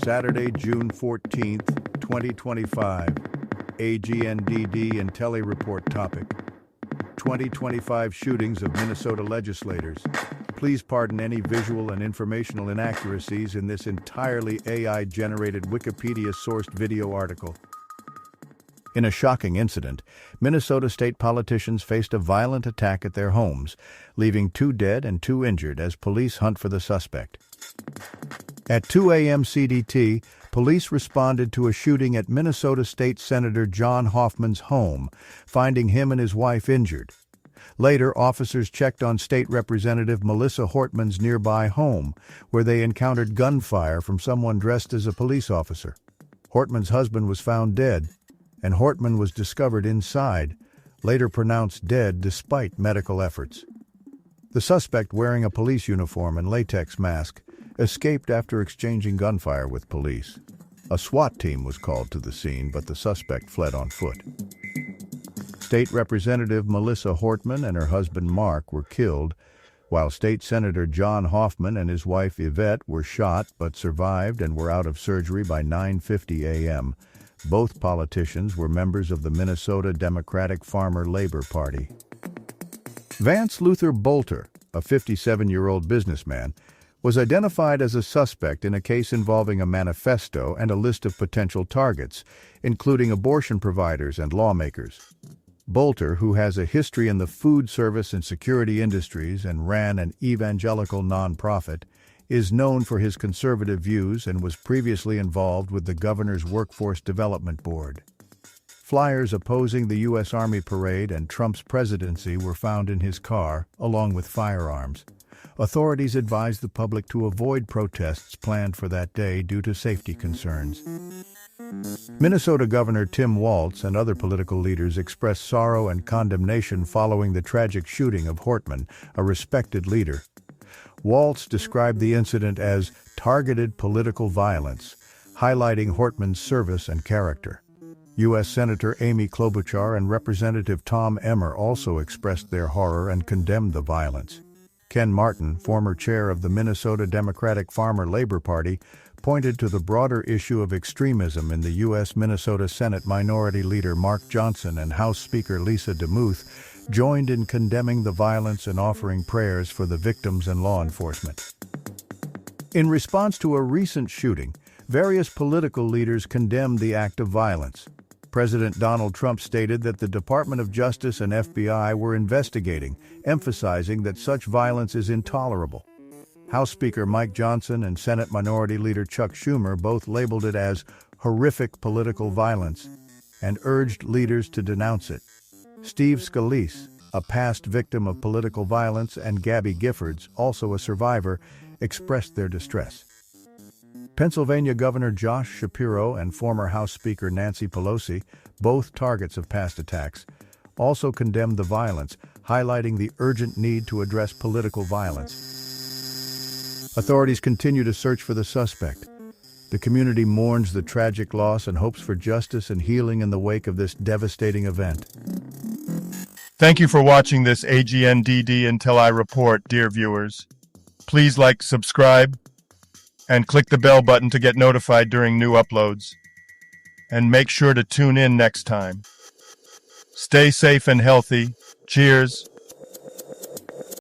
Saturday, June 14th, 2025. AGNDD intelliReport topic. 2025 shootings of Minnesota legislators. Please pardon any visual and informational inaccuracies in this entirely AI-generated Wikipedia-sourced video article. In a shocking incident, Minnesota state politicians faced a violent attack at their homes, leaving 2 dead and 2 injured as police hunt for the suspect. At 2 a.m. CDT, police responded to a shooting at Minnesota State Senator John Hortman's home, finding him and his wife injured. Later, officers checked on State Representative Melissa Hortman's nearby home, where they encountered gunfire from someone dressed as a police officer. Hortman's husband was found dead, and Hortman was discovered inside, later pronounced dead despite medical efforts. The suspect, wearing a police uniform and latex mask, escaped after exchanging gunfire with police. A SWAT team was called to the scene, but the suspect fled on foot. State Representative Melissa Hortman and her husband Mark were killed, while State Senator John Hortman and his wife Yvette were shot but survived and were out of surgery by 9:50 a.m. Both politicians were members of the Minnesota Democratic Farmer Labor Party. Vance Luther Bolter, a 57-year-old businessman, was identified as a suspect in a case involving a manifesto and a list of potential targets, including abortion providers and lawmakers. Bolter, who has a history in the food service and security industries and ran an evangelical nonprofit, is known for his conservative views and was previously involved with the governor's Workforce Development Board. Flyers opposing the U.S. Army parade and Trump's presidency were found in his car, along with firearms. Authorities advised the public to avoid protests planned for that day due to safety concerns. Minnesota Governor Tim Walz and other political leaders expressed sorrow and condemnation following the tragic shooting of Hortman, a respected leader. Walz described the incident as targeted political violence, highlighting Hortman's service and character. U.S. Senator Amy Klobuchar and Representative Tom Emmer also expressed their horror and condemned the violence. Ken Martin, former chair of the Minnesota Democratic Farmer Labor Party, pointed to the broader issue of extremism in the U.S. Minnesota Senate Minority Leader Mark Johnson and House Speaker Lisa DeMuth joined in condemning the violence and offering prayers for the victims and law enforcement. In response to a recent shooting, various political leaders condemned the act of violence. President Donald Trump stated that the Department of Justice and FBI were investigating, emphasizing that such violence is intolerable. House Speaker Mike Johnson and Senate Minority Leader Chuck Schumer both labeled it as horrific political violence and urged leaders to denounce it. Steve Scalise, a past victim of political violence, and Gabby Giffords, also a survivor, expressed their distress. Pennsylvania Governor Josh Shapiro and former House Speaker Nancy Pelosi, both targets of past attacks, also condemned the violence, highlighting the urgent need to address political violence. Authorities continue to search for the suspect. The community mourns the tragic loss and hopes for justice and healing in the wake of this devastating event. Thank you for watching this AGNDD intelliReport, dear viewers. Please like, subscribe, and click the bell button to get notified during new uploads. And make sure to tune in next time. Stay safe and healthy. Cheers.